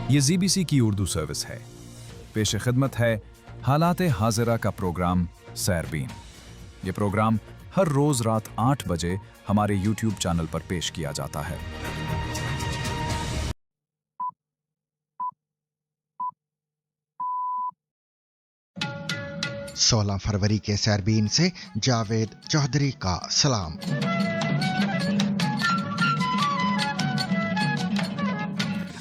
یہ ZBC کی Urdu service ہے. پیش خدمت ہے حالات حاضرہ کا پروگرام سیربین. یہ پروگرام ہر روز رات 8 بجے ہمارے YouTube چینل پر پیش کیا جاتا ہے. سولہ فروری کے سیربین سے جاوید چودھری کا سلام.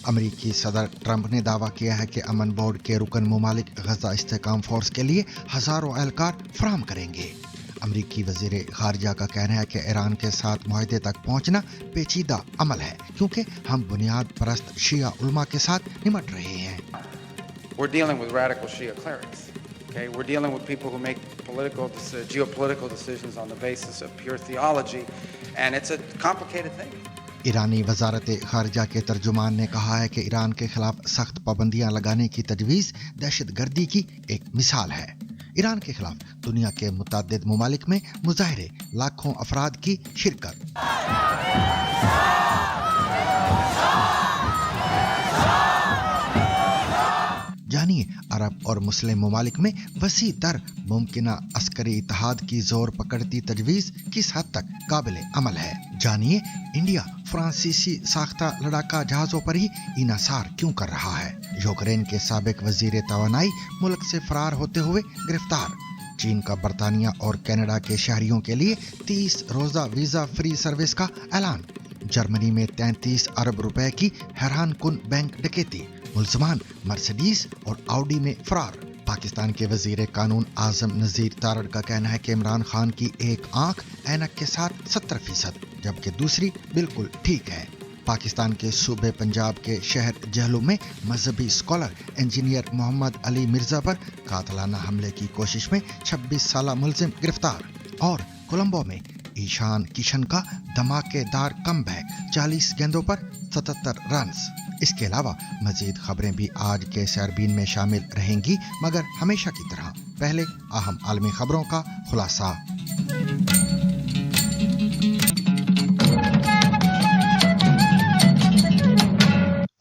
امریکی صدر ٹرمپ نے دعویٰ کیا ہے کہ امن بورڈ کے رکن ممالک غزہ استحکام فورس کے لیے ہزاروں اہلکار فراہم کریں گے. امریکی وزیر خارجہ کا کہنا ہے کہ ایران کے ساتھ معاہدے تک پہنچنا پیچیدہ عمل ہے کیونکہ ہم بنیاد پرست شیعہ علماء کے ساتھ نمٹ رہے ہیں. We're dealing with radical Shia clerics. Okay, we're dealing with people who make geopolitical decisions on the basis of pure theology, and it's a complicated thing. ایرانی وزارت خارجہ کے ترجمان نے کہا ہے کہ ایران کے خلاف سخت پابندیاں لگانے کی تجویز دہشت گردی کی ایک مثال ہے. ایران کے خلاف دنیا کے متعدد ممالک میں مظاہرے، لاکھوں افراد کی شرکت. جانیے عرب اور مسلم ممالک میں وسیع تر ممکنہ عسکری اتحاد کی زور پکڑتی تجویز کس حد تک قابل عمل ہے. جانیے انڈیا فرانسیسی ساختہ لڑاکا جہازوں پر ہی انحصار کیوں کر رہا ہے. یوکرین کے سابق وزیر توانائی ملک سے فرار ہوتے ہوئے گرفتار. چین کا برطانیہ اور کینیڈا کے شہریوں کے لیے 30 روزہ ویزا فری سروس کا اعلان. جرمنی میں 33 ارب روپے کی حیران کن بینک ڈکیتی. ملزمان مرسڈیز اور آؤڈی میں فرار. پاکستان کے وزیر قانون اعظم نذیر تارڑ کا کہنا ہے کہ عمران خان کی ایک آنکھ اینک کے ساتھ 70% جبکہ دوسری بالکل ٹھیک ہے. پاکستان کے صوبے پنجاب کے شہر جہلم میں مذہبی اسکالر انجینئر محمد علی مرزا پر قاتلانہ حملے کی کوشش میں 26 سالہ ملزم گرفتار. اور کولمبو میں ایشان کشن کا دھماکے دار کم بیک، 40 گیندوں پر 77 رنز. اس کے علاوہ مزید خبریں بھی آج کے سیربین میں شامل رہیں گی، مگر ہمیشہ کی طرح پہلے اہم عالمی خبروں کا خلاصہ.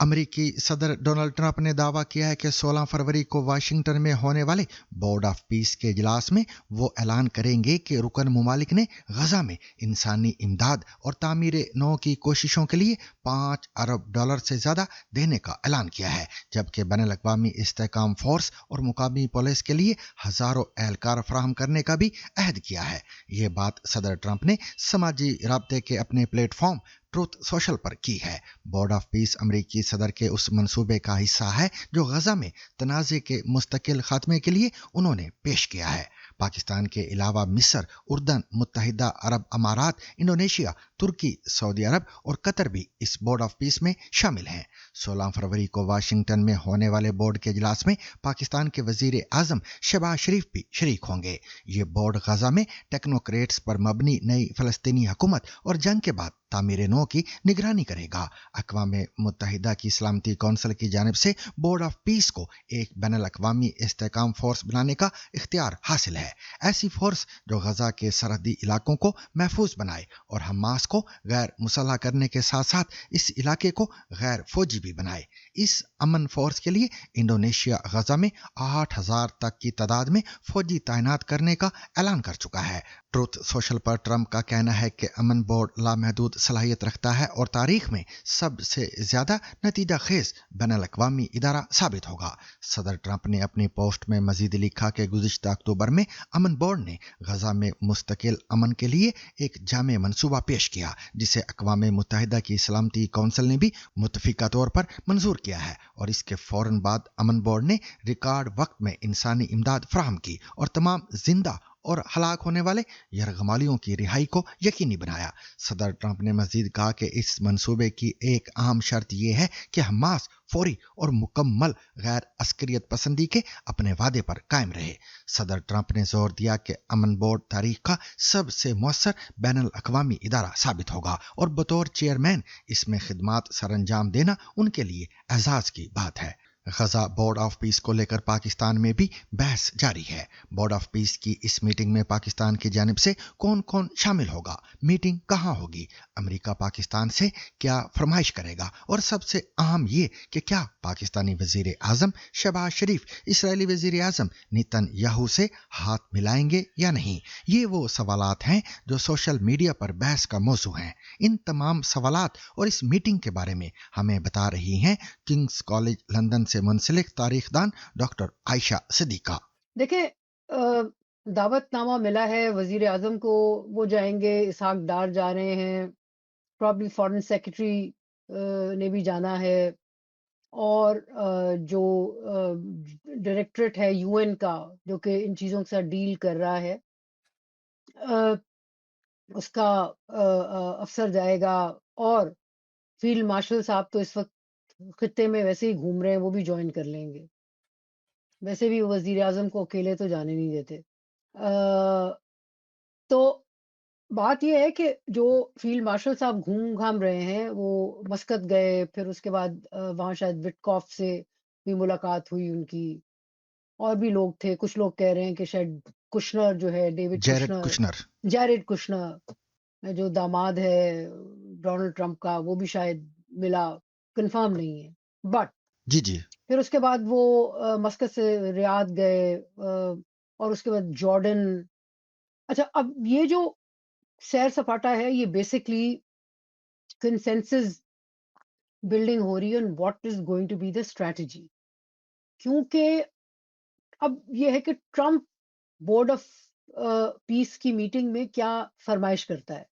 امریکی صدر ڈونلڈ ٹرمپ نے دعویٰ کیا ہے کہ 16 فروری کو واشنگٹن میں ہونے والے بورڈ آف پیس کے اجلاس میں وہ اعلان کریں گے کہ رکن ممالک نے غزہ میں انسانی امداد اور تعمیر نو کی کوششوں کے لیے $5 ارب سے زیادہ دینے کا اعلان کیا ہے، جبکہ بین الاقوامی استحکام فورس اور مقامی پولیس کے لیے ہزاروں اہلکار فراہم کرنے کا بھی عہد کیا ہے. یہ بات صدر ٹرمپ نے سماجی رابطے کے اپنے پلیٹ فارم ٹروتھ سوشل پر کی ہے. بورڈ آف پیس امریکی صدر کے اس منصوبے کا حصہ ہے جو غزہ میں تنازع کے مستقل خاتمے کے لیے انہوں نے پیش کیا ہے. پاکستان کے علاوہ مصر، اردن، متحدہ عرب امارات، انڈونیشیا، ترکی، سعودی عرب اور قطر بھی اس بورڈ آف پیس میں شامل ہیں. 16 فروری کو واشنگٹن میں ہونے والے بورڈ کے اجلاس میں پاکستان کے وزیر اعظم شہباز شریف بھی شریک ہوں گے. یہ بورڈ غزہ میں ٹیکنوکریٹس پر مبنی نئی فلسطینی حکومت اور جنگ کے بعد تعمیر نو کی نگرانی کرے گا. اقوام متحدہ کی سلامتی کونسل کی جانب سے بورڈ آف پیس کو ایک بین الاقوامی استحکام فورس بنانے کا اختیار حاصل ہے. ایسی فورس جو غزہ کے سرحدی علاقوں کو محفوظ بنائے اور حماس کو غیر مسلح کرنے کے ساتھ ساتھ اس علاقے کو غیر فوجی بھی بنائے. اس امن فورس کے لیے انڈونیشیا غزہ میں 8000 تک کی تعداد میں فوجی تعینات کرنے کا اعلان کر چکا ہے. ٹروتھ سوشل پر ٹرمپ کا کہنا ہے کہ امن بورڈ لامحدود صلاحیت رکھتا ہے اور تاریخ میں سب سے زیادہ نتیجہ خیز بین الاقوامی ادارہ ثابت ہوگا. صدر ٹرمپ نے اپنی پوسٹ میں مزید لکھا کہ گزشتہ اکتوبر میں امن بورڈ نے غزہ میں مستقل امن کے لیے ایک جامع منصوبہ پیش کیا جسے اقوام متحدہ کی سلامتی کونسل نے بھی متفقہ طور پر منظور کیا ہے، اور اس کے فوراً بعد امن بورڈ نے ریکارڈ وقت میں انسانی امداد فراہم کی اور تمام زندہ اور ہلاک ہونے والے یرغمالیوں کی رہائی کو یقینی بنایا. صدر ٹرمپ نے مزید کہا کہ اس منصوبے کی ایک اہم شرط یہ ہے کہ حماس فوری اور مکمل غیر عسکریت پسندی کے اپنے وعدے پر قائم رہے. صدر ٹرمپ نے زور دیا کہ امن بورڈ تاریخ کا سب سے مؤثر بین الاقوامی ادارہ ثابت ہوگا اور بطور چیئرمین اس میں خدمات سر انجام دینا ان کے لیے اعزاز کی بات ہے. غزہ بورڈ آف پیس کو لے کر پاکستان میں بھی بحث جاری ہے۔ بورڈ آف پیس کی اس میٹنگ میں پاکستان کی جانب سے کون کون شامل ہوگا، میٹنگ کہاں ہوگی، امریکہ پاکستان سے کیا فرمائش کرے گا، اور سب سے اہم یہ کہ کیا پاکستانی وزیر اعظم شہباز شریف اسرائیلی وزیر اعظم نیتن یاہو سے ہاتھ ملائیں گے یا نہیں، یہ وہ سوالات ہیں جو سوشل میڈیا پر بحث کا موضوع ہیں۔ ان تمام سوالات اور اس میٹنگ کے بارے میں ہمیں بتا رہی ہیں کنگز کالج لندن سے منسلک تاریخ دان ڈاکٹر عائشہ صدیقہ۔ دیکھیں، دعوت نامہ ملا ہے وزیر اعظم کو، وہ جائیں گے، اسحاق ڈار جا رہے ہیں، پرابلی فارن سیکرٹری نے بھی جانا ہے، اور جو ڈائریکٹریٹ ہے یو این کا جو کہ ان چیزوں کے ساتھ ڈیل کر رہا ہے، اس کا افسر جائے گا، اور فیلڈ مارشل صاحب تو اس وقت خطے میں ویسے ہی گھوم رہے ہیں، وہ بھی جوائن کر لیں گے۔ ویسے بھی وزیر اعظم کو اکیلے تو جانے نہیں دیتے۔ تو بات یہ ہے کہ جو فیلڈ مارشل صاحب گھوم گھام رہے ہیں، وہ مسقط گئے، پھر اس کے بعد وہاں شاید وٹکاف سے بھی ملاقات ہوئی ان کی، اور بھی لوگ تھے، کچھ لوگ کہہ رہے ہیں کہ شاید کشنر جو ہے، David Jared Kushner, Kushner. Jared Kushner جو داماد ہے ڈونلڈ ٹرمپ کا، وہ بھی شاید ملا، کنفرم نہیں ہے، بٹ جی جی پھر اس کے بعد وہ مسقط سے ریاض گئے، اور اس کے بعد جارڈن۔ اچھا، اب یہ جو سیر سپاٹا ہے، یہ بیسکلی کنسنسس بلڈنگ ہو رہی ہے on what is going to be the strategy، کیونکہ اب یہ ہے کہ ٹرمپ بورڈ آف پیس کی میٹنگ میں کیا فرمائش کرتا ہے۔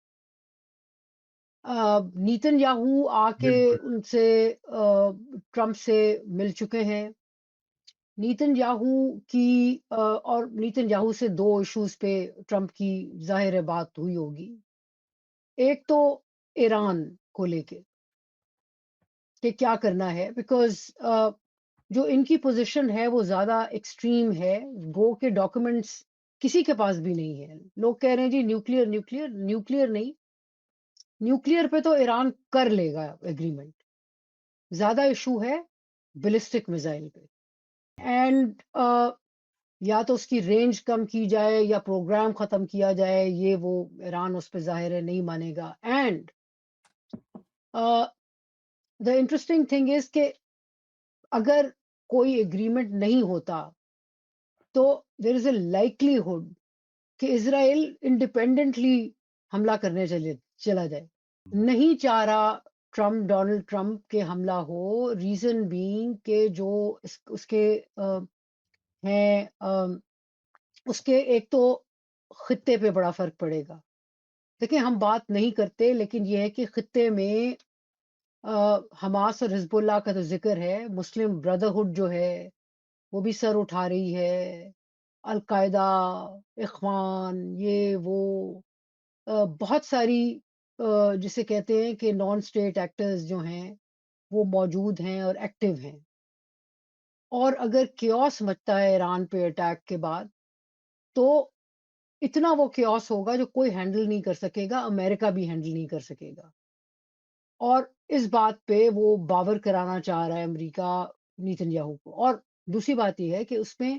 نیتن یاہو آ کے ان سے ٹرمپ سے مل چکے ہیں۔ نیتن یاہو کی اور نیتن یاہو سے دو ایشوز پہ ٹرمپ کی ظاہر ہے بات ہوئی ہوگی۔ ایک تو ایران کو لے کے کہ کیا کرنا ہے، بیکاز جو ان کی پوزیشن ہے وہ زیادہ ایکسٹریم ہے، گو کے ڈاکومنٹس کسی کے پاس بھی نہیں ہے۔ لوگ کہہ رہے ہیں جی نیوکلیئر نیوکلیئر نیوکلیئر نہیں، نیوکلیئر پہ تو ایران کر لے گا ایگریمنٹ، زیادہ ایشو ہے بیلسٹک میزائل پہ، اینڈ یا تو اس کی رینج کم کی جائے یا پروگرام ختم کیا جائے، یہ وہ ایران اس پہ ظاہر ہے نہیں مانے گا۔ And the interesting thing is کہ اگر کوئی ایگریمنٹ نہیں ہوتا تو دیر از اے لائکلیہڈ کہ اسرائیل انڈیپینڈنٹلی حملہ کرنے چلا جائے۔ نہیں چاہ رہا ٹرمپ، ڈونلڈ ٹرمپ کے حملہ ہو، ریزن بینگ کہ جو اس کے ہیں، اس کے ایک تو خطے پہ بڑا فرق پڑے گا۔ دیکھیں، ہم بات نہیں کرتے، لیکن یہ ہے کہ خطے میں حماس اور حزب اللہ کا تو ذکر ہے، مسلم بردرہڈ جو ہے وہ بھی سر اٹھا رہی ہے، القاعدہ، اخوان، یہ وہ بہت ساری جسے کہتے ہیں کہ نان اسٹیٹ ایکٹرز جو ہیں وہ موجود ہیں اور ایکٹیو ہیں۔ اور اگر کیوس مچتا ہے ایران پہ اٹیک کے بعد، تو اتنا وہ کیوس ہوگا جو کوئی ہینڈل نہیں کر سکے گا، امریکہ بھی ہینڈل نہیں کر سکے گا۔ اور اس بات پہ وہ باور کرانا چاہ رہا ہے امریکہ نیتن یاہو کو۔ اور دوسری بات یہ ہے کہ اس میں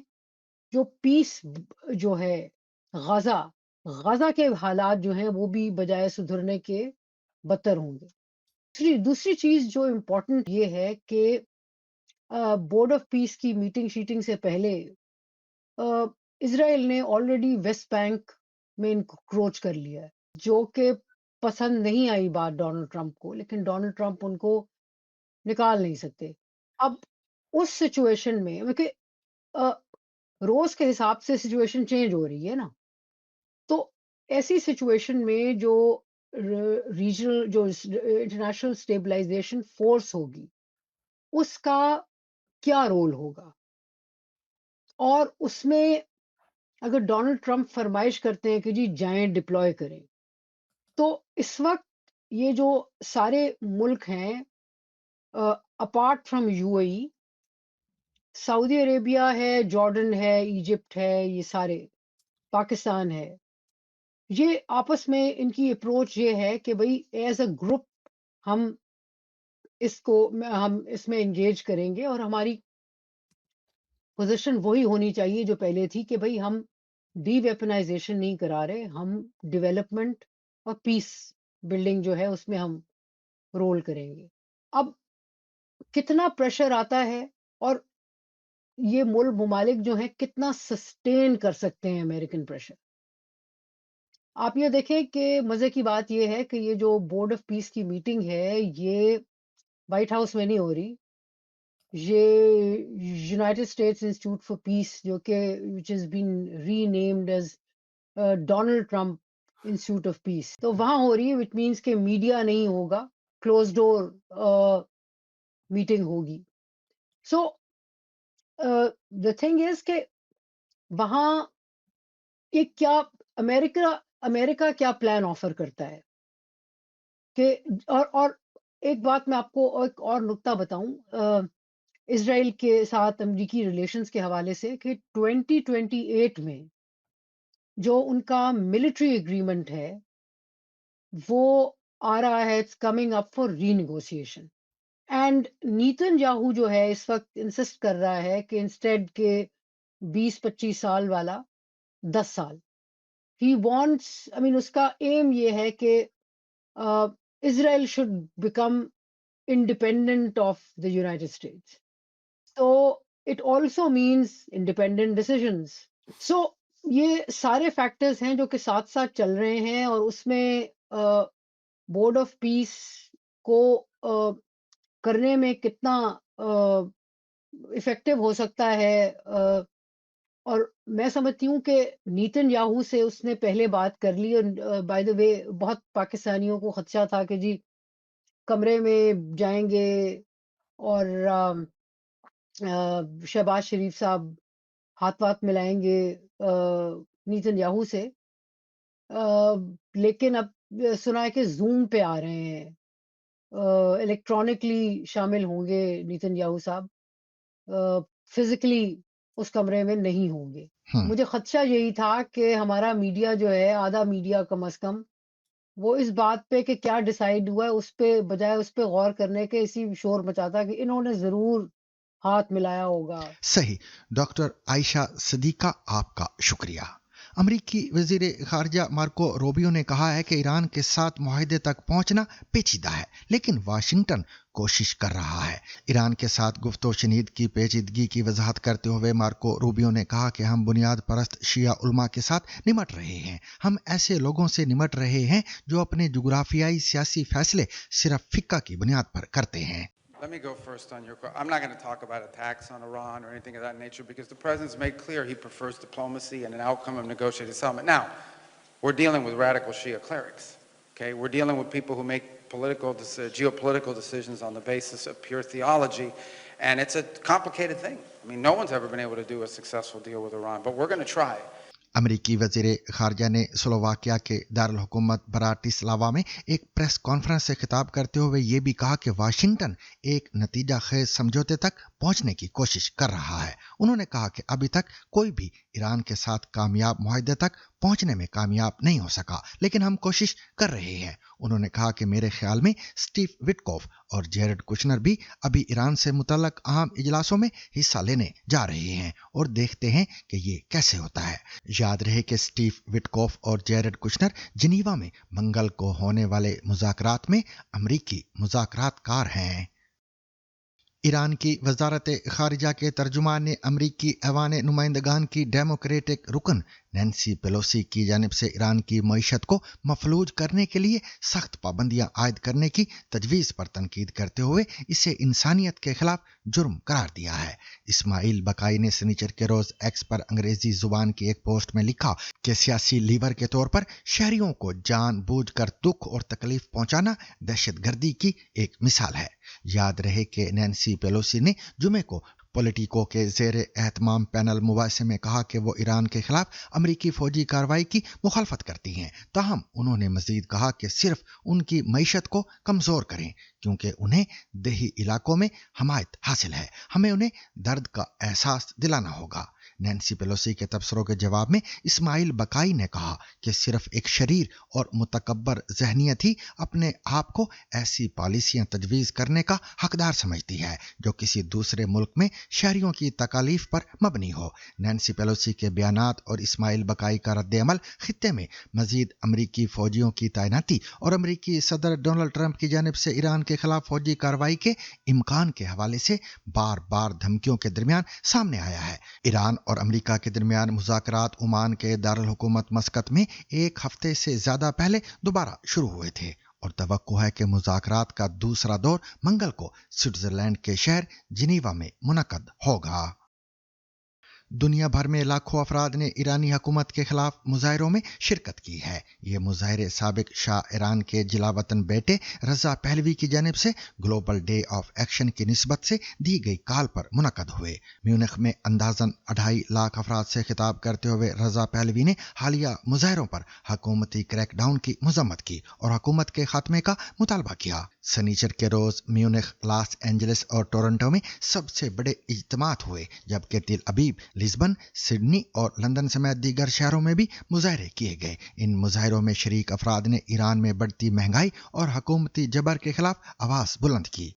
جو پیس جو ہے غزہ کے حالات جو ہیں وہ بھی بجائے سدھرنے کے بدتر ہوں گے۔ دوسری چیز جو امپورٹنٹ یہ ہے کہ بورڈ آف پیس کی میٹنگ شیٹنگ سے پہلے اسرائیل نے آلریڈی ویسٹ بینک میں انکروچ کر لیا ہے، جو کہ پسند نہیں آئی بات ڈونلڈ ٹرمپ کو، لیکن ڈونلڈ ٹرمپ ان کو نکال نہیں سکتے۔ اب اس سچویشن میں کیونکہ روز کے حساب سے سچویشن چینج ہو رہی ہے نا، تو ایسی سچویشن میں جو ریجنل جو انٹرنیشنل اسٹیبلائزیشن فورس ہوگی اس کا کیا رول ہوگا، اور اس میں اگر ڈونلڈ ٹرمپ فرمائش کرتے ہیں کہ جی جائیں ڈپلوائے کریں، تو اس وقت یہ جو سارے ملک ہیں اپارٹ فرام یو اے ای، سعودی عربیہ ہے، جارڈن ہے، ایجپٹ ہے، یہ سارے، پاکستان ہے، یہ آپس میں ان کی اپروچ یہ ہے کہ بھئی ایز اے گروپ ہم اس میں انگیج کریں گے، اور ہماری पोजीशन वही होनी चाहिए जो पहले थी कि भाई हम डी वेपनाइजेशन नहीं करा रहे, हम डेवलपमेंट और पीस बिल्डिंग जो है उसमें हम रोल करेंगे। अब कितना प्रेशर आता है और ये मुल्क ममालिक जो हैं कितना सस्टेन कर सकते हैं अमेरिकन प्रेशर। आप ये देखें कि मजे की बात ये है कि ये जो बोर्ड ऑफ पीस की मीटिंग है ये व्हाइट हाउस में नहीं हो रही, ये United States Institute for Peace जो कि which has been renamed as Donald Trump Institute of Peace, तो वहां हो रही है, विच मीन्स के मीडिया नहीं होगा, क्लोज डोर मीटिंग होगी। सो द थिंग इज कि वहां ये क्या अमेरिका अमेरिका क्या प्लान ऑफर करता है कि और एक बात मैं आपको एक और नुक्ता बताऊं इजराइल के साथ अमेरिकी रिलेशंस के हवाले से कि 2028 में जो उनका मिलिट्री एग्रीमेंट है वो आ रहा है, it's coming up for renegotiation and Netanyahu जो है इस वक्त इंसिस्ट कर रहा है कि इंस्टेड के 20-25 साल वाला 10 साल ही वांट्स, आई मीन उसका एम ये है कि Israel should become independent of the United States. So it also means independent decisions. So ये सारे फैक्टर्स हैं जो कि साथ साथ चल रहे हैं और उसमें बोर्ड ऑफ पीस को करने में कितना इफेक्टिव हो सकता है और मैं समझती हूँ कि नीतनयाहू से उसने पहले बात कर ली और बाय द वे बहुत पाकिस्तानियों को खदशा था कि जी कमरे में जाएंगे और शहबाज शरीफ साहब हाथ वाथ मिलाएंगे नीतनयाहू से, लेकिन अब सुना है कि जूम पे आ रहे हैं, इलेक्ट्रॉनिकली शामिल होंगे नीतनयाहू साहब, फिजिकली उस कमरे में नहीं होंगे। मुझे खदशा यही था कि हमारा मीडिया जो है, आधा मीडिया कम से कम, वो इस बात पे कि क्या डिसाइड हुआ है उस पे बजाय उस पे गौर करने के इसी शोर मचाता कि इन्होंने जरूर हाथ मिलाया होगा। सही। डॉक्टर आयशा सदीका, आपका शुक्रिया। अमरीकी वजीर खारजा मार्को रूबियो ने कहा है कि ईरान के साथ मुआहदे तक पहुंचना पेचीदा है, लेकिन वाशिंगटन कोशिश कर रहा है। ईरान के साथ गुफ्तो शनीद की पेचीदगी की वजाहत करते हुए मार्को रूबियो ने कहा कि हम बुनियाद परस्त शिया उलमा के साथ निमट रहे हैं। हम ऐसे लोगों से निमट रहे हैं जो अपने जुग्राफियाई सियासी फैसले सिर्फ फिक्का की बुनियाद पर करते हैं। Let me go first on your question. I'm not going to talk about attacks on Iran or anything of that nature because the president's made clear he prefers diplomacy and an outcome of negotiated settlement. Now, we're dealing with radical Shia clerics. Okay, we're dealing with people who make geopolitical decisions on the basis of pure theology, and it's a complicated thing. I mean, no one's ever been able to do a successful deal with Iran, but we're going to try. अमरीकी वजीर खारजा ने Slovakia के दारुल हुकूमत Bratislava में एक press conference से खिताब करते हुए ये भी कहा कि वाशिंगटन एक नतीजा खेज समझौते तक पहुंचने की कोशिश कर रहा है। उन्होंने कहा कि अभी तक कोई भी ईरान के साथ कामयाब मुआहदे तक पहुंचने में कामयाब नहीं हो सका, लेकिन हम कोशिश कर रहे हैं। उन्होंने कहा कि मेरे ख्याल में स्टीव विटकॉफ और जेरेड कुशनर भी अभी ईरान से मुतल्लक अहम इजलासों में हिस्सा लेने जा रहे हैं और देखते हैं कि ये कैसे होता है। याद रहे कि स्टीव विटकॉफ और जेरेड कुशनर जिनीवा में मंगल को होने वाले मुज़ाकरात में अमरीकी मुज़ाकरातकार हैं। ईरान की वजारत खारिजा के तर्जुमान ने अमरीकी ऐवान नुमाइंदगान की डेमोक्रेटिक रुकन नैन्सी पेलोसी की जानिब से ईरान की मईशत को मफलूज करने के लिए सख्त पाबंदियां आयद करने की तजवीज़ पर तनकीद करते हुए इसे इंसानियत के खिलाफ जुर्म करार दिया है। इस्माइल बकाई ने सनीचर के रोज एक्स पर अंग्रेजी जुबान की एक पोस्ट में लिखा कि सियासी लीवर के तौर पर शहरियों को जानबूझकर दुख और तकलीफ पहुंचाना दहशतगर्दी की एक मिसाल है। याद रहे कि नैन्सी पेलोसी ने जुमे को पॉलिटिको के ज़ेर एहतमाम पैनल मुबासे में कहा कि वो ईरान के खिलाफ अमरीकी फौजी कार्रवाई की मुखालफत करती हैं। ताहम उन्होंने मजीद कहा कि सिर्फ उनकी मईशत को कमज़ोर करें क्योंकि उन्हें देही इलाकों में हमायत हासिल है। हमें उन्हें दर्द का एहसास दिलाना होगा। नैन्सी पेलोसी के तबसरों के जवाब में इस्माइल बकाई ने कहा कि सिर्फ एक शरीर और मुतकब्बर ज़हनियत ही अपने आप को ऐसी पॉलिसियां तजवीज़ करने का हकदार समझती है जो किसी दूसरे मुल्क में शहरियों की तकालीफ पर मबनी हो। नैन्सी पेलोसी के बयानात और इस्माइल बकाई का रद्द-ए-अमल खित्ते में मजीद अमरीकी फौजियों की तैनाती और अमरीकी सदर डोनाल्ड ट्रंप की जानिब से ईरान के खिलाफ फौजी कार्रवाई के इम्कान के हवाले से बार बार धमकियों के दरमियान सामने आया है। ईरान और अमरीका के दरमियान मुज़ाकरात ओमान के दारुल हुकूमत मस्कत में एक हफ्ते से ज्यादा पहले दोबारा शुरू हुए थे और तवक्को है कि मुज़ाकरात का दूसरा दौर मंगल को स्विट्जरलैंड के शहर जिनीवा में मुनक्कद होगा। दुनिया भर में लाखों अफराद ने ईरानी हुकूमत के खिलाफ मुजाहिरों में शिरकत की है। ये मुजाहिरे साबिक शाह ईरान के जिलावतन बेटे रजा पहलवी की जानिब से ग्लोबल डे ऑफ एक्शन की निस्बत से दी गई कॉल पर मुनक्कद हुए। म्यूनिख में अंदाजन 2.5 लाख अफराद से खिताब करते हुए रजा पहलवी ने हालिया मुजाहिरों पर हुकूमती क्रैकडाउन की मजम्मत की और हुकूमत के खात्मे का मुतालबा किया। सनीचर के रोज म्यूनिख, लॉस एंजलिस और टोरंटो में सबसे बड़े इज्तिमात हुए, जबकि तिल अबीब, लिस्बन, सिडनी और लंदन समेत दीगर शहरों में भी मुजाहरे किए गए। इन मुजाहरों में शरीक अफराद ने ईरान में बढ़ती महंगाई और हुकूमती जबर के खिलाफ आवाज बुलंद की।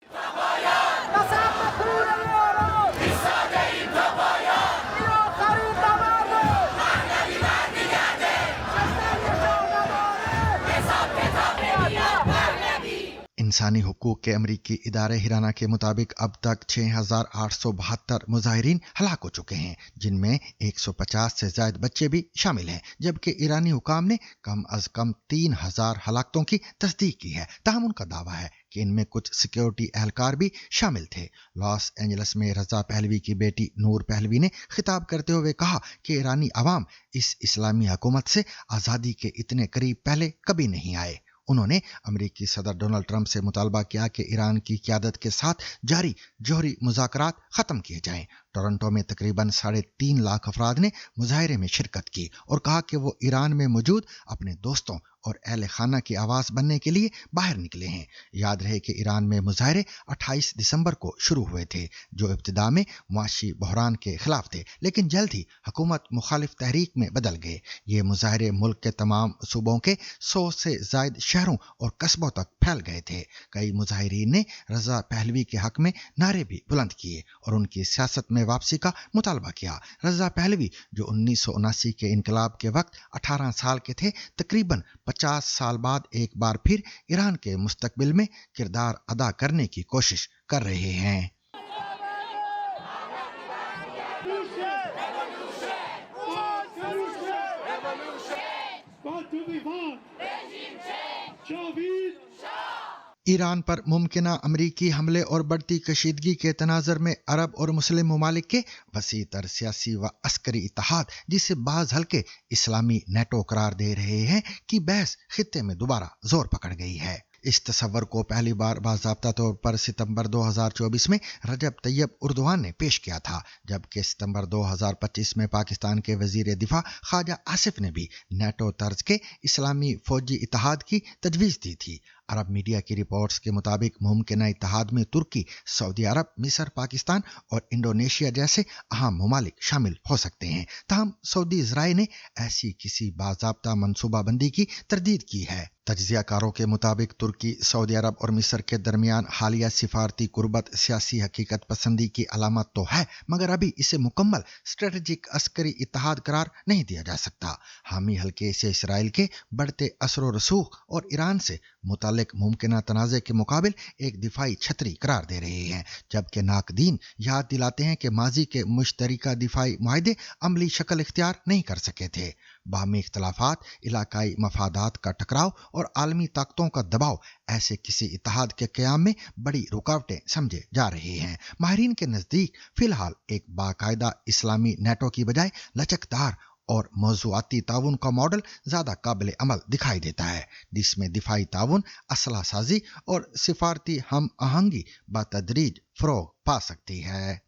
इंसानी हुकूक के अमरीकी इदारे हिराना के मुताबिक अब तक 6,872 मुजाहिरीन हलाक हो चुके हैं, जिनमें 150 से ज्यादा बच्चे भी शामिल हैं, जबकि ईरानी हुकाम ने कम अज कम 3,000 हलाकतों की तस्दीक की है। ताहम उनका दावा है कि इनमें कुछ सिक्योरिटी एहलकार भी शामिल थे। लॉस एंजलिस में रजा पहलवी की बेटी नूर पहलवी ने खिताब करते हुए कहा कि ईरानी अवाम इस इस्लामी हुकूमत से आज़ादी के इतने करीब पहले कभी नहीं आए। उन्होंने अमेरिकी सदर डोनाल्ड ट्रंप से मुतालबा किया कि ईरान की क़यादत के साथ जारी जौहरी मुज़ाकरात ख़त्म किए जाएं। टोरंटो में तकरीबन 3.5 लाख अफराद ने मुजाहरे में शिरकत की और कहा कि वो ईरान में मौजूद अपने दोस्तों और अहले खाना की आवाज़ बनने के लिए बाहर निकले हैं। याद रहे कि ईरान में मुजाहरे 28 दिसंबर को शुरू हुए थे, जो इब्तिदा में मुआशी बहरान के खिलाफ थे, लेकिन जल्द ही हुकूमत मुखालिफ तहरीक में बदल गए। ये मुजाहरे मुल्क के तमाम सूबों के 100 से ज़ायद शहरों और कस्बों तक फैल गए थे। कई मुजाहिरीन ने रजा पहलवी के हक में नारे भी बुलंद किए और उनकी सियासत में वापसी का मुतालबा किया। रजा पहलवी, जो 1979 के इनकलाब के वक्त 18 साल के थे, तकरीबन 50 साल बाद एक बार फिर ईरान के मुस्तकबिल में किरदार अदा करने की कोशिश कर रहे हैं। ईरान पर मुमकिना अमरीकी हमले और बढ़ती कशीदगी के तनाज़र में अरब और मुस्लिम ममालिक के वसी तर सियासी व अस्करी इत्तेहाद, जिसे बाज़ हल्के इस्लामी नेटो करार दे रहे हैं, की बहस खित्ते में दोबारा जोर पकड़ गई है। इस तस्वर को पहली बार बाज़ाब्ता तौर पर सितंबर 2024 में रजब तैयब उर्दवान ने पेश किया था, जबकि सितंबर 2025 में पाकिस्तान के वजीर दिफा ख्वाजा आसिफ ने भी नेटो तर्ज के इस्लामी फौजी इत्तेहाद की तजवीज़ दी थी। अरब मीडिया की रिपोर्ट्स के मुताबिक मुमकिन इत्तेहाद में तुर्की, सऊदी अरब, मिस्र, पाकिस्तान और इंडोनेशिया जैसे अहम ममालिक शामिल हो सकते हैं। ताहम सऊदी इजराइल ने ऐसी किसी बाज़ाब्ता मनसूबाबंदी की तरदीद की है। तज्ज़ियाकारों के मुताबिक तुर्की, सऊदी अरब और मिस्र के दरमियान हालिया सिफारती कुर्बत सियासी हकीकत पसंदी की अलामत तो है, मगर अभी इसे मुकम्मल स्ट्रेटेजिक अस्करी इत्तेहाद करार नहीं दिया जा सकता। हामी हल्के से इसराइल के बढ़ते असर रसूख और ईरान से मुतालिक मुमकिना तनाज़े के मुकाबिल एक दिफाई छतरी करार दे रहे हैं, जबकि नाकदीन याद दिलाते हैं कि माजी के मुश्तरका दिफाई मुआहदे अमली शक्ल इख्तियार नहीं कर सके थे। बाहमी इख्तलाफात, इलाकाई मफादात का टकराव और आलमी ताकतों का दबाव ऐसे किसी इत्तेहाद के क़याम में बड़ी रुकावटें समझे जा रहे हैं। माहिरीन के नज़दीक फ़िलहाल एक बाकायदा इस्लामी नेटो की बजाय लचकदार और मौज़ूआती ताउन का मॉडल ज़्यादा काबिल अमल दिखाई देता है, जिसमें दिफाई ताउन, असला साजी और सिफारती हम आहंगी बतदरीज फ़रोग़ पा सकती है।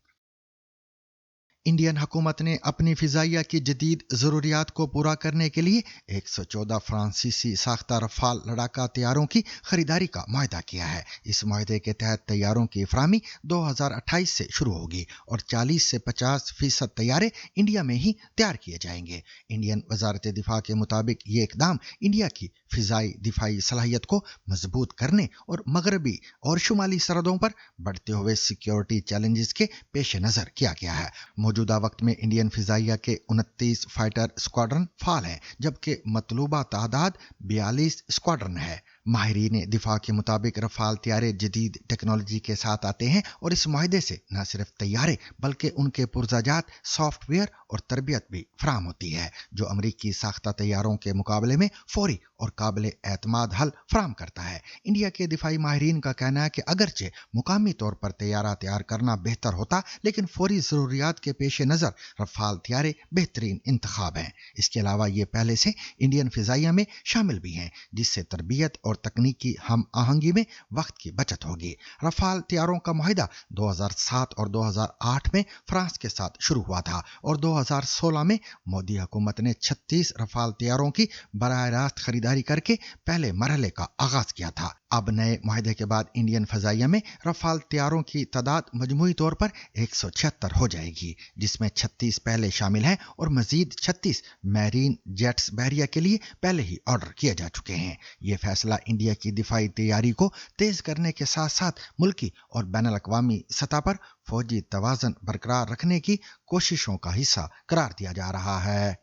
इंडियन हुकूमत ने अपनी फिजाइया की जदीद ज़रूरियात को पूरा करने के लिए 114 फ्रांसीसी साख्ता रफाल लड़ाका तैयारों की खरीदारी का मुआहदा किया है। इस मुआहदे के तहत तैयारों की फराहमी 2028 से शुरू होगी और 40 से 50% तैयारे इंडिया में ही तैयार किए जाएंगे। इंडियन वजारत दिफा के मुताबिक ये इकदाम इंडिया की फिजाई दिफाई सलाहियत को मजबूत करने और मगरबी और शुमाली सरहदों पर बढ़ते हुए सिक्योरिटी चैलेंजेस के पेश नज़र किया गया है। मौजूदा वक्त में इंडियन फिजाइया के 29 फाइटर स्क्वाड्रन फाल हैं, जबकि मतलूबा तादाद 42 स्क्वाड्रन है। माहिरीन दिफा के मुताबिक रफाल तैयारे जदीद टेक्नोलॉजी के साथ आते हैं और इस मुआहदे से न सिर्फ तैयारे बल्कि उनके पुरजाजात सॉफ्टवेयर और तरबियत भी फराहम होती है, जो अमरीकी साख्ता तैयारों के मुकाबले में फौरी और काबिल एतमाद हल फराहम करता है। इंडिया के दिफाई माहिरीन का कहना है कि अगरचे मुकामी तौर पर तैयारा तैयार करना बेहतर होता, लेकिन फौरी ज़रूरियात के पेश नज़र रफाल तैयारे बेहतरीन इंतखाब हैं। इसके अलावा ये पहले से इंडियन फिजाइया में शामिल भी हैं, जिससे तरबियत और तकनीकी हम आहंगी में वक्त की बचत होगी। रफाल तैयारों का मुआहदा 2007 और 2008 में फ्रांस के साथ शुरू हुआ था और 2016 में मोदी हुकूमत ने 36 रफाल तैयारों की बराह रास्त खरीदारी करके पहले मरहले का आगाज किया था। अब नए मुआहदे के बाद इंडियन फजाइया में रफाल तैयारों की तादाद मजमूई तौर पर 176 हो जाएगी, जिसमें 36 पहले शामिल हैं और मजीद 36 मैरीन जेट्स बहरिया के लिए पहले ही ऑर्डर किए जा चुके हैं। ये फैसला इंडिया की दिफाई तैयारी को तेज करने के साथ साथ मुल्की और बैनुल अक़वामी सतह पर फौजी तवाज़न बरकरार रखने की कोशिशों का हिस्सा करार दिया जा रहा है।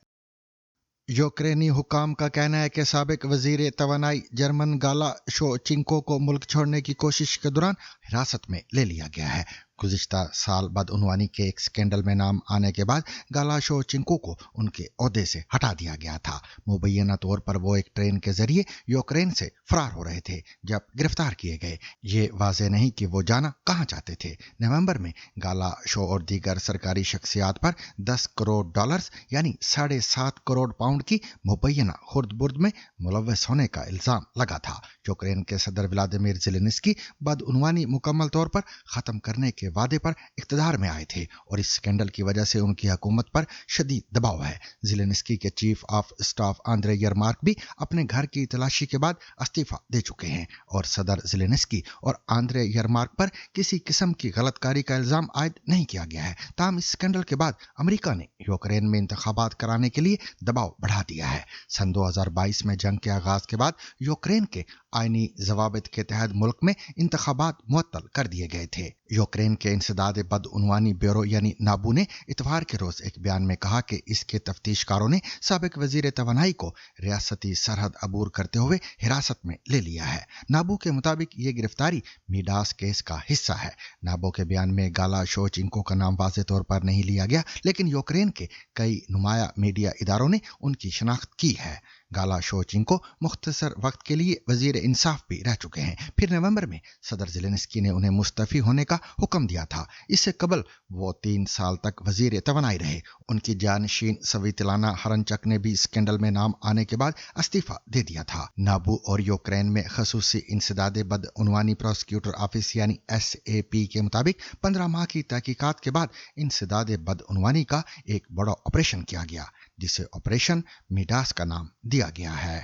यूक्रेनी हुकाम का कहना है कि साबिक वजीर तवानाई जर्मन गाला शोचिंको को मुल्क छोड़ने की कोशिश के दौरान हिरासत में ले लिया गया है। गुज़िश्ता साल बदउनवानी के एक स्कैंडल में नाम आने के बाद गाला शोचिंको को उनके ओहदे से हटा दिया गया था। मुबैना तौर पर वो एक ट्रेन के जरिए यूक्रेन से फरार हो रहे थे जब गिरफ्तार किए गए। ये वाज़ेह नहीं कि वो जाना कहाँ चाहते थे। नवंबर में गाला शो और दीगर सरकारी शख्सियात पर $10 करोड़ यानी 7.5 करोड़ पाउंड की मुबैना खुर्द-बुर्द में मुलव्वस होने का इल्ज़ाम लगा था। यूक्रेन के सदर व्लादिमीर ज़ेलेंस्की बदउनवानी मुकम्मल तौर पर ख़त्म करने के वादे पर इक़्तिदार में आए थे और इस स्कैंडल की वजह से उनकी हुकूमत पर शदीद दबाव है। ज़ेलेंस्की के चीफ ऑफ स्टाफ आंद्रे यरमार्क भी अपने घर की तलाशी के बाद इस्तीफा दे चुके हैं और सदर ज़ेलेंस्की और आंद्रे यरमार्क पर किसी किस्म की गलतकारी का इल्ज़ाम आयद नहीं किया गया है। ताहम इस स्कैंडल के बाद अमेरिका ने यूक्रेन में इंतखाबात कराने के लिए दबाव बढ़ा दिया है। सन 2022 में जंग के आगाज के बाद यूक्रेन के आईनी ज़वाबित के तहत मुल्क में इंतखाबात मुअत्तल कर दिए गए थे। यूक्रेन के इंसदाद बदउनवानी ब्यूरो यानी नाबू ने इतवार के रोज एक बयान में कहा कि इसके तफ्तीशकारों ने साबिक वजीर तवानाई को रियासती सरहद अबूर करते हुए हिरासत में ले लिया है। नाबू के मुताबिक ये गिरफ्तारी मीडास केस का हिस्सा है। नाबू के बयान में गाला शोचिंको का नाम वाज़ेह तौर पर नहीं लिया गया, लेकिन यूक्रेन के कई नुमाया मीडिया इदारों ने उनकी शनाख्त की है। गाला शोचिंको मुख्तसर वक्त के लिए वजीर इंसाफ भी रह चुके हैं। फिर नवंबर में सदर ज़ेलेंस्की ने उन्हें मुस्तफ़ी होने का हुक्म दिया था। इससे कबल वो 3 साल तक वजीर तवानाई रहे। उनकी जानशीन सवीतलाना हरनचक ने भी स्कैंडल में नाम आने के बाद इस्तीफा दे दिया था। नाबू और यूक्रेन में खसूसी इंसदाद बदउनवानी प्रोसिक्यूटर ऑफिस यानी SAP के मुताबिक 15 माह की तहकीकात के बाद इंसदाद बदउनवानी का एक बड़ा ऑपरेशन किया गया, जिसे ऑपरेशन मीडास का नाम दिया गया है।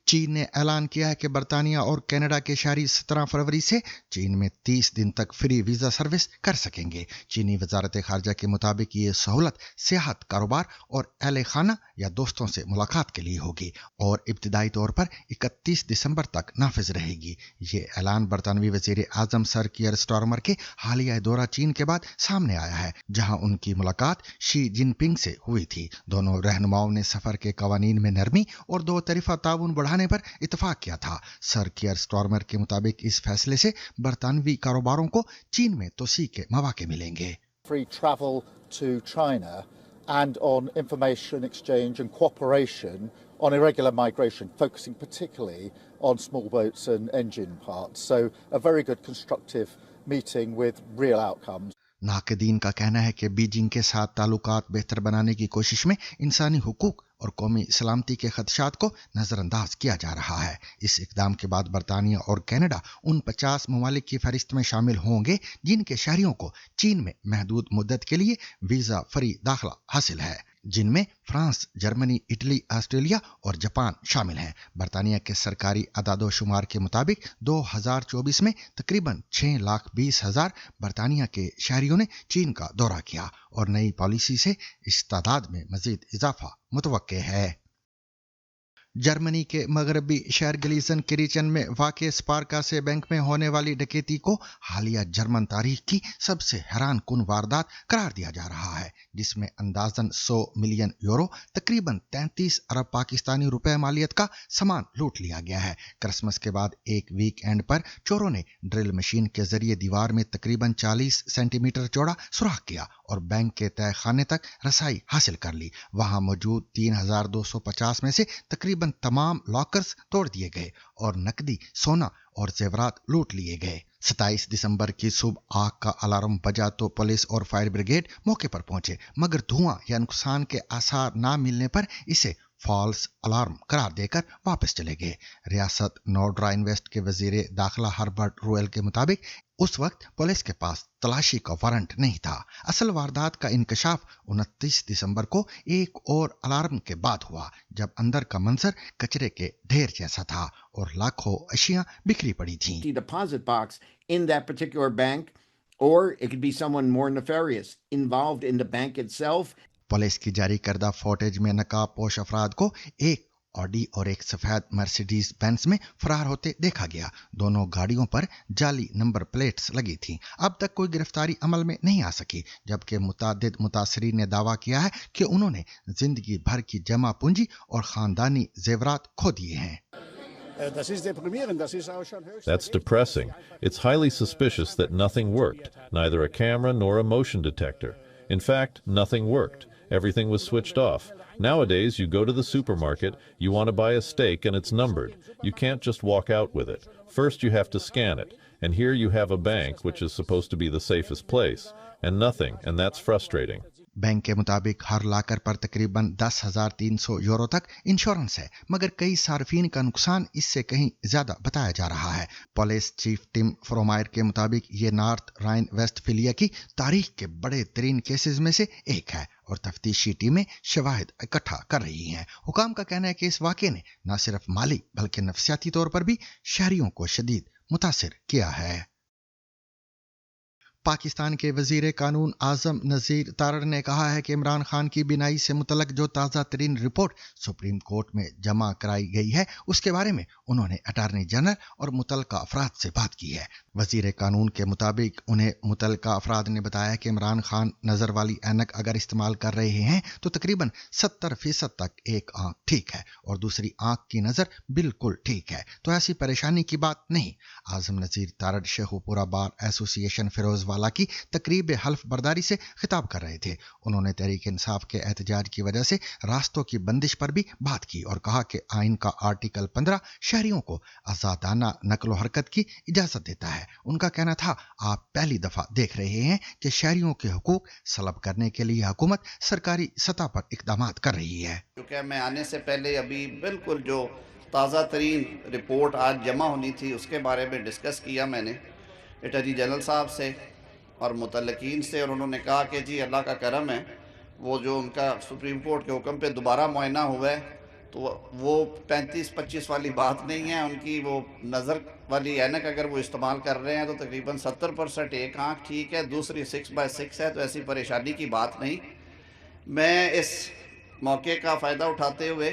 चीन ने ऐलान किया है कि बरतानिया और कनाडा के शहरी 17 फरवरी से चीन में 30 दिन तक फ्री वीज़ा सर्विस कर सकेंगे। चीनी वजारत खारजा के मुताबिक ये सहूलत सियाहत, कारोबार और अहले खाना या दोस्तों से मुलाकात के लिए होगी और इब्तिदाई तौर पर 31 दिसंबर तक नाफिज रहेगी। ये ऐलान बरतानवी वजीर आजम सर कियर स्टारमर के हालिया दौरा चीन के बाद सामने आया है, जहां उनकी मुलाकात शी जिनपिंग से हुई थी। दोनों रहनुमाओं ने सफर के कवानीन में नरमी और दो तरफा ताउन बढ़ाने पर इत्तफाक किया था। सर कियर स्टारमर के मुताबिक इस फैसले से बरतानवी कारोबारों को चीन में तोसी के मौके मिलेंगे। Free travel to China and on information exchange and cooperation on irregular migration, focusing particularly on small boats and engine parts. So a very good constructive meeting with real outcomes. नाकदीन का कहना है कि बीजिंग के साथ ताल्लुकात बेहतर बनाने की कोशिश में इंसानी हुकूक और कौमी सलामती के खदशात को नज़रअंदाज किया जा रहा है। इस इकदाम के बाद बरतानिया और कनाडा उन 50 ममालिक की फहरिस्त में शामिल होंगे जिनके शहरियों को चीन में महदूद मुद्दत के लिए वीज़ा फ्री दाखिला हासिल है, जिनमें फ्रांस, जर्मनी, इटली, ऑस्ट्रेलिया और जापान शामिल हैं। बरतानिया के सरकारी अदादोशुमार के मुताबिक 2024 में तकरीबन 6,20,000 बरतानिया के शहरियों ने चीन का दौरा किया और नई पॉलिसी से इस तादाद में मजीद इजाफा मुतवक्के है। जर्मनी के मगरबी शहर गलीजन किरीचन में वाक़े स्पारका से बैंक में होने वाली डकैती को हालिया जर्मन तारीख की सबसे हैरान कुन वारदात करार दिया जा रहा है, जिसमें अंदाजन 100 मिलियन यूरो तकरीबन 33 अरब पाकिस्तानी रुपए मालियत का सामान लूट लिया गया है। क्रिसमस के बाद एक वीकेंड पर चोरों ने ड्रिल मशीन के जरिए दीवार में तकरीबन 40 सेंटीमीटर चौड़ा सुराख किया और बैंक के तय खाने तक रसाई हासिल कर ली। वहां मौजूद 3,250 में से तकरीबन तमाम लॉकर्स तोड़ दिए गए और नकदी, सोना और जेवरात लूट लिए गए। 27 दिसंबर की सुबह आग का अलार्म बजा तो पुलिस और फायर ब्रिगेड मौके पर पहुंचे, मगर धुआं या नुकसान के आसार ना मिलने पर इसे फॉल्स अलार्म करार देकर वापस चले गए। रियासत नोर्ड्रा इन्वेस्ट के वजीर दाखिला हर्बर्ट रोयल के मुताबिक उस वक्त पुलिस के पास तलाशी का वारंट नहीं था। असल वारदात का इंकशाफ 29 दिसंबर को एक और अलार्म के बाद हुआ, जब अंदर का मंजर कचरे के ढेर जैसा था और लाखों अशियां बिखरी पड़ी थीं। Deposit box in that particular bank, or it could be someone more nefarious involved in the bank itself. Police की जारी करदा फुटेज में नकाब पोश अफराद को एक ऑडी और एक सफेद मर्सिडीज बेंस में फरार होते देखा गया। दोनों गाड़ियों पर जाली नंबर प्लेट्स लगी थीं। अब तक कोई गिरफ्तारी अमल में नहीं आ सकी, जबकि मुतादिद मुतासरीन ने दावा किया है कि उन्होंने जिंदगी भर की जमा पूंजी और खानदानी जेवरात खो दिए हैं। That's depressing. It's highly suspicious that nothing worked, neither a camera nor a motion detector. In fact, nothing worked. Everything was switched off. Nowadays, you go to the supermarket, you want to buy a steak and it's numbered. You can't just walk out with it. First you have to scan it. And here you have a bank, which is supposed to be the safest place, and nothing, and that's frustrating. Bank के मुताबिक हर लाकर पर तकरीबन 10,300 euro तक insurance है, मगर कई सार्फिन का नुकसान इससे कहीं ज्यादा बताया जा रहा है। पुलिस चीफ टिम फ्रोमायर के मुताबिक ये नॉर्थ राइन वेस्टफीलिया की तारीख के बड़े तरीन केसेस में से एक है और तफ्तीशी टीमें शवाहिद इकट्ठा कर रही हैं। हुकाम का कहना है कि इस वाक़े ने न सिर्फ माली बल्कि नफसियाती तौर पर भी शहरियों को शदीद मुतासिर किया है। पाकिस्तान के वजीर कानून आजम नज़ीर तारड़ ने कहा है कि इमरान खान की बिनाई से मुतल्लक जो ताज़ा तरीन रिपोर्ट सुप्रीम कोर्ट में जमा कराई गई है, उसके बारे में उन्होंने अटार्नी जनरल और मुतल्लका अफराद से बात की है। वजीर कानून के मुताबिक उन्हें मुतल्लका अफराद ने बताया कि इमरान खान नज़र वाली ऐनक अगर इस्तेमाल कर रहे हैं तो तकरीबन 70% तक एक आंख ठीक है और दूसरी आंख की नज़र बिल्कुल ठीक है, तो ऐसी परेशानी की बात नहीं। आजम नज़ीर तारड़ शेखुपुरा बार एसोसिएशन फिरोज वाला की तकरीब हल्फ बर्दारी से खिताब कर रहे थे। उन्होंने तहरीक इंसाफ के एहतजाज की वजह से रास्तों की बंदिश पर भी बात की और कहा कि आइन का आर्टिकल 15 शहरियों को आज़ादाना नकलो हरकत की इजाजत देता है। उनका कहना था, आप पहली दफा देख रहे हैं कि शहरियों के हुकूक सलब करने के लिए हुकूमत सरकारी सतह पर इक़दामात कर रही है। क्योंकि मैं आने से पहले अभी बिल्कुल जो ताज़ा तरीन रिपोर्ट आज जमा होनी थी उसके बारे में डिस्कस किया मैंने अटॉर्नी जनरल साहब से और मुतल्लिकीन से, और उन्होंने कहा कि जी अल्लाह का करम है, वो जो उनका सुप्रीम कोर्ट के हुक्म पे दोबारा मुआयना हुआ है तो वो 35-25 वाली बात नहीं है। उनकी वो नज़र वाली ऐनक अगर वो इस्तेमाल कर रहे हैं तो तकरीबन 70% एक आँख ठीक है, दूसरी 6/6 है, तो ऐसी परेशानी की बात नहीं। मैं इस मौके का फ़ायदा उठाते हुए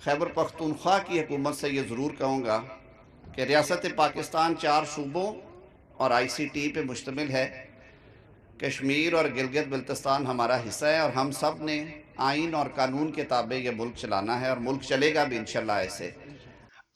खैबर पख्तूनख्वा की हुकूमत से ये ज़रूर कहूँगा कि रियासत पाकिस्तान 4 सूबों और ICT पे मुश्तमिल है। कश्मीर और गिलगित बल्तिस्तान हमारा हिस्सा है और हम सब ने आइन और कानून के ताबे ये मुल्क चलाना है और मुल्क चलेगा भी इंशाल्लाह ऐसे।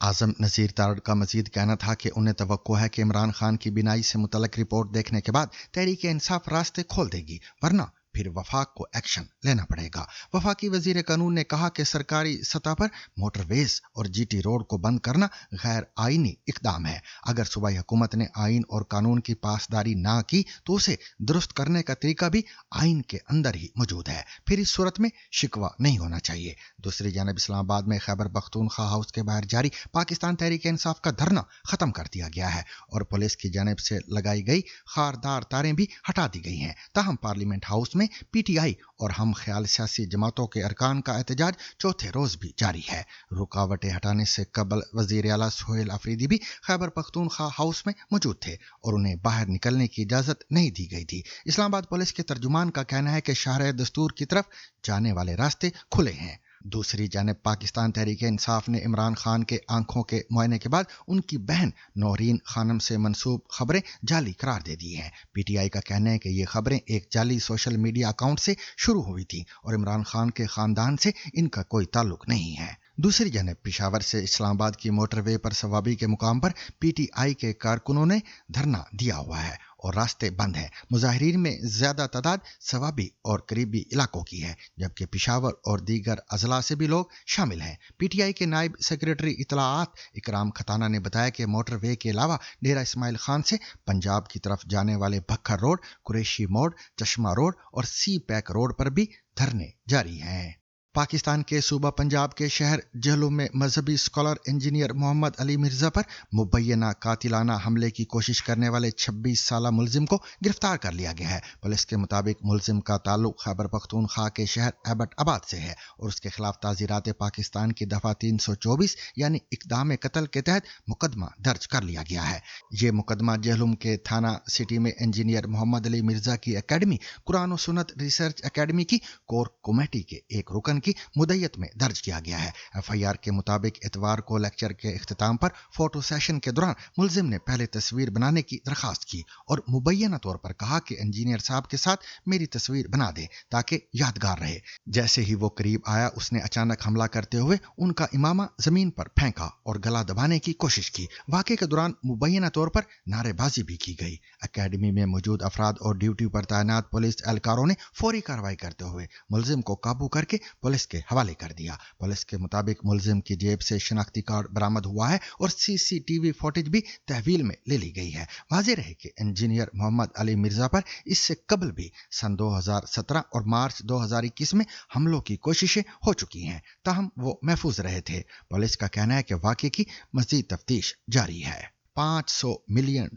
आजम नज़ीर तारड़ का मजीद कहना था कि उन्हें तवक्को है कि इमरान खान की बिनाई से मुतल्लिक रिपोर्ट देखने के बाद तहरीक इंसाफ रास्ते खोल देगी, वरना फिर वफाक को एक्शन लेना पड़ेगा। वफाकी वजीर कानून ने कहा कि सरकारी सतह पर मोटरवेज और जीटी रोड को बंद करना गैर आईनी इकदाम है। अगर सूबाई हुकूमत ने आइन और कानून की पासदारी ना की तो उसे दुरुस्त करने का तरीका भी आइन के अंदर ही मौजूद है, फिर इस सूरत में शिकवा नहीं होना चाहिए। दूसरी जानब इस्लामाबाद में खैबर पख्तूनख्वा हाउस के बाहर जारी पाकिस्तान तहरीक इंसाफ का धरना खत्म कर दिया गया है और पुलिस की जानब से लगाई गई खारदार तारें भी हटा दी गई हैं। ताहम पार्लियामेंट हाउस में पीटीआई और हम ख्याल सियासी जमातों के अरकान का एहतजाज चौथे रोज भी जारी है। रुकावटें हटाने से कबल वजीर आला सुहेल अफरीदी भी खैबर पख्तूनख्वा हाउस में मौजूद थे और उन्हें बाहर निकलने की इजाजत नहीं दी गई थी। इस्लामाबाद पुलिस के तर्जुमान का कहना है कि शहर दस्तूर की तरफ जाने वाले रास्ते खुले हैं। दूसरी जानब पाकिस्तान तहरीक इंसाफ ने इमरान खान के आंखों के मुआयने के बाद उनकी बहन नौरीन खानम से मंसूब खबरें जाली करार दे दी हैं। पीटीआई का कहना है कि ये खबरें एक जाली सोशल मीडिया अकाउंट से शुरू हुई थी और इमरान खान के खानदान से इनका कोई ताल्लुक नहीं है। दूसरी जानब पेशावर से इस्लामाबाद की मोटरवे पर सवाबी के मुकाम पर पीटीआई के कारकुनों ने धरना दिया हुआ है और रास्ते बंद हैं। मुजाहिरीन में ज्यादा तादाद सवाबी और करीबी इलाकों की है, जबकि पेशावर और दीगर अजला से भी लोग शामिल हैं। पीटीआई के नायब सेक्रेटरी इतलाआत इकराम खताना ने बताया कि मोटरवे के अलावा डेरा इस्माइल खान से पंजाब की तरफ जाने वाले भक्खर रोड, कुरैशी मोड़, चश्मा रोड और सी पैक रोड पर भी धरने जारी हैं। पाकिस्तान के सूबा पंजाब के शहर जहलुम में मजहबी स्कॉलर इंजीनियर मोहम्मद अली मिर्जा पर मुबैना कातिलाना हमले की कोशिश करने वाले 26 साला मुलजिम को गिरफ्तार कर लिया गया है। पुलिस के मुताबिक मुलजिम का ताल्लुक खैबर पख्तूनख्वा के शहर एबटाबाद से है और उसके खिलाफ ताज़ीरात पाकिस्तान की दफा 324 यानी इक़दाम कत्ल के तहत मुकदमा दर्ज कर लिया गया है। ये मुकदमा जहलुम के थाना सिटी में इंजीनियर मोहम्मद अली मिर्जा की अकेडमी कुरान और सुन्नत रिसर्च अकेडमी की कोर कमेटी के एक रुकन की मुद्दत में दर्ज किया गया है। एफआईआर के मुताबिक इतवार को लेक्चर के इख्तिताम पर फोटो सेशन के दौरान मुलजिम ने पहले तस्वीर बनाने की दरखास्त की और मुबैना तौर पर कहा कि इंजीनियर साहब के साथ मेरी तस्वीर बना दे ताकि यादगार रहे। जैसे ही वो करीब आया उसने अचानक हमला करते हुए उनका इमामा जमीन पर फेंका और गला दबाने की कोशिश की। वाक़े के दौरान मुबैना तौर पर नारेबाजी भी की गई। अकेडमी में मौजूद अफराद और ड्यूटी पर तैनात पुलिस एहलकारों ने फौरी कार्रवाई करते हुए मुलजिम को काबू करके पुलिस के हवाले कर दिया। पुलिस के मुताबिक मुलजिम की जेब से शनाख्ती कार्ड बरामद हुआ है और सीसीटीवी फुटेज भी तहवील में ले ली गई है। वाज़ेह रहे कि इंजीनियर मोहम्मद अली मिर्जा पर इससे कबल भी सन 2017 और मार्च 2021 में हमलों की कोशिशें हो चुकी हैं, ताहम वो महफूज रहे थे। पुलिस का कहना है कि वाक़े की मज़ीद तफ्तीश जारी है। $500 मिलियन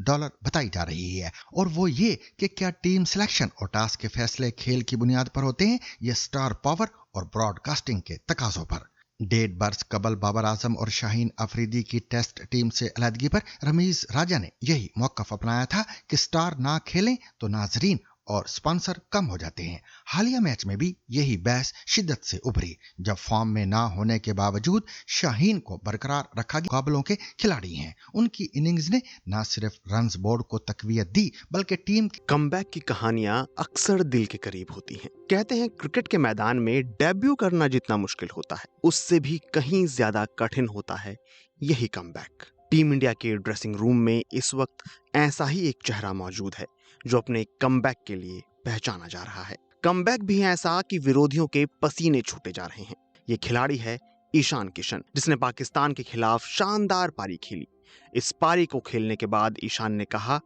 बताई जा रही है और वो ये कि क्या टीम सिलेक्शन और टास्क के फैसले खेल की बुनियाद पर होते हैं या स्टार पावर और ब्रॉडकास्टिंग के तकाजों पर। 1.5 बरस कबल बाबर आजम और शाहीन अफरीदी की टेस्ट टीम से अलहदगी पर रमीज राजा ने यही मौक़िफ़ अपनाया था कि स्टार ना खेलें तो नाजरीन और स्पॉन्सर कम हो जाते हैं। हालिया मैच में भी यही बहस शिद्दत से उभरी जब फॉर्म में ना होने के बावजूद शाहीन को बरकरार रखा गया। मुकाबलों के खिलाड़ी हैं, उनकी इनिंग्स ने न सिर्फ रन्स बोर्ड को तकवीयत दी बल्कि टीम की कमबैक की कहानियां अक्सर दिल के करीब होती हैं। कहते हैं क्रिकेट के मैदान में डेब्यू करना जितना मुश्किल होता है उससे भी कहीं ज्यादा कठिन होता है यही कमबैक। टीम इंडिया के ड्रेसिंग रूम में इस वक्त ऐसा ही एक चेहरा मौजूद है जो अपने कमबैक के लिए पहचाना जा रहा है। कमबैक भी ऐसा कि विरोधियों के पसीने छूटे जा रहे हैं। ये खिलाड़ी है ईशान किशन, जिसने पाकिस्तान के खिलाफ शानदार पारी खेली। इस पारी को खेलने के बाद ईशान ने कहा,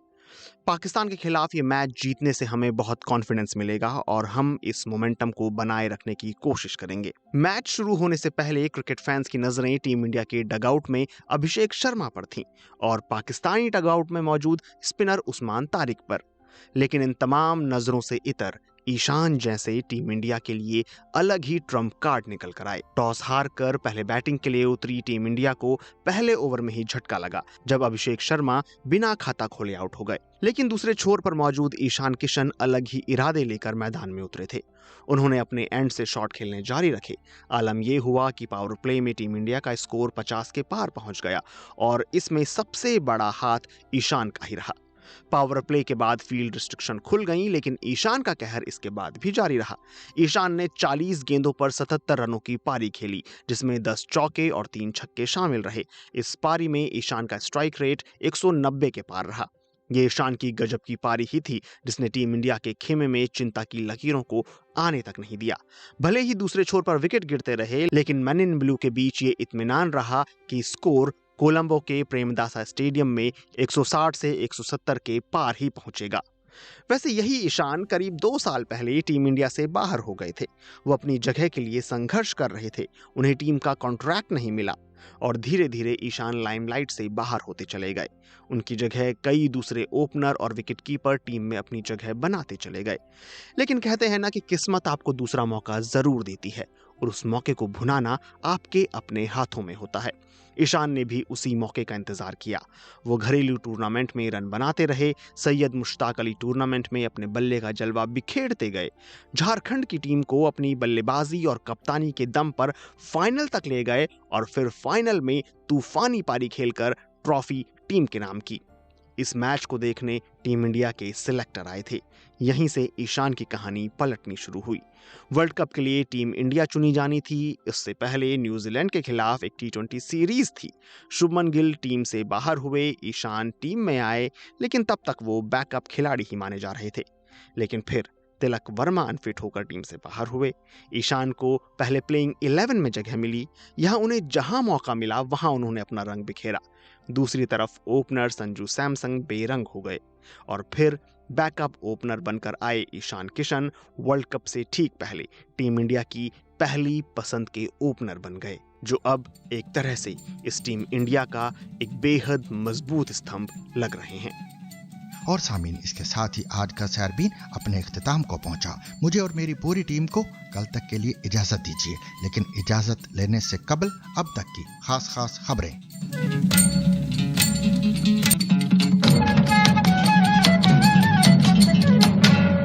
पाकिस्तान के खिलाफ ये मैच जीतने से हमें बहुत कॉन्फिडेंस मिलेगा और हम इस मोमेंटम को बनाए रखने की कोशिश करेंगे। मैच शुरू होने से पहले क्रिकेट फैंस की नजरें टीम इंडिया के डगआउट में अभिषेक शर्मा पर थीं और पाकिस्तानी डगआउट में मौजूद स्पिनर उस्मान तारिक पर, लेकिन इन तमाम नजरों से इतर ईशान जैसे टीम इंडिया के लिए अलग ही ट्रम्प कार्ड निकल कर आए। टॉस हार कर पहले बैटिंग के लिए उतरी टीम इंडिया को पहले ओवर में ही झटका लगा जब अभिषेक शर्मा बिना खाता खोले आउट हो गए। लेकिन दूसरे छोर पर मौजूद ईशान किशन अलग ही इरादे लेकर मैदान में उतरे थे। उन्होंने अपने एंड से शॉट खेलने जारी रखे। आलम यह हुआ कि पावर प्ले में टीम इंडिया का स्कोर 50 के पार पहुंच गया और इसमें सबसे बड़ा हाथ ईशान का ही रहा। पावर प्ले के बाद फील्ड रिस्ट्रिक्शन खुल गई, लेकिन ईशान का कहर इसके बाद भी जारी रहा। ईशान ने 40 गेंदों पर 77 रनों की पारी खेली, जिसमें 10 चौके और 3 छक्के शामिल रहे। इस पारी में ईशान का स्ट्राइक रेट 190 के पार रहा। ये ईशान की गजब की पारी ही थी जिसने टीम इंडिया के खेमे में चिंता की लकीरों को आने तक नहीं दिया। भले ही दूसरे छोर पर विकेट गिरते रहे, लेकिन मैन इन ब्लू के बीच ये इत्मीनान रहा कि स्कोर कोलंबो के प्रेमदासा स्टेडियम में 160 से 170 के पार ही पहुंचेगा। वैसे यही ईशान करीब 2 साल पहले टीम इंडिया से बाहर हो गए थे। वो अपनी जगह के लिए संघर्ष कर रहे थे, उन्हें टीम का कॉन्ट्रैक्ट नहीं मिला और धीरे धीरे ईशान लाइमलाइट से बाहर होते चले गए। उनकी जगह कई दूसरे ओपनर और विकेटकीपर टीम में अपनी जगह बनाते चले गए। लेकिन कहते हैं ना कि किस्मत आपको दूसरा मौका जरूर देती है और उस मौके को भुनाना आपके अपने हाथों में होता है। ईशान ने भी उसी मौके का इंतजार किया। वो घरेलू टूर्नामेंट में रन बनाते रहे, सैयद मुश्ताक अली टूर्नामेंट में अपने बल्ले का जलवा बिखेरते गए, झारखंड की टीम को अपनी बल्लेबाजी और कप्तानी के दम पर फाइनल तक ले गए और फिर फाइनल में तूफानी पारी खेलकर ट्रॉफी टीम के नाम की। इस मैच को देखने टीम इंडिया के सिलेक्टर आए थे। यहीं से ईशान की कहानी पलटनी शुरू हुई। वर्ल्ड कप के लिए टीम इंडिया चुनी जानी थी। इससे पहले न्यूजीलैंड के खिलाफ एक T20 सीरीज थी। शुभमन गिल टीम से बाहर हुए, ईशान टीम में आए, लेकिन तब तक वो बैकअप खिलाड़ी ही माने जा रहे थे। लेकिन फिर तिलक वर्मा अनफिट होकर टीम से बाहर हुए। ईशान को पहले प्लेइंग 11 में जगह मिली। यहाँ उन्हें जहां मौका मिला वहां उन्होंने अपना रंग बिखेरा। दूसरी तरफ ओपनर संजू सैमसन बेरंग हो गए और फिर बैकअप ओपनर बनकर आए ईशान किशन वर्ल्ड कप से ठीक पहले टीम इंडिया की पहली पसंद के ओपनर बन गए, जो अब एक तरह से इस टीम इंडिया का एक बेहद मजबूत स्तंभ लग रहे हैं। और सामीन, इसके साथ ही आज का सैरबीन अपने इख्तिताम को पहुंचा। मुझे और मेरी पूरी टीम को कल तक के लिए इजाजत दीजिए, लेकिन इजाजत लेने से कबल अब तक की खास खबरें।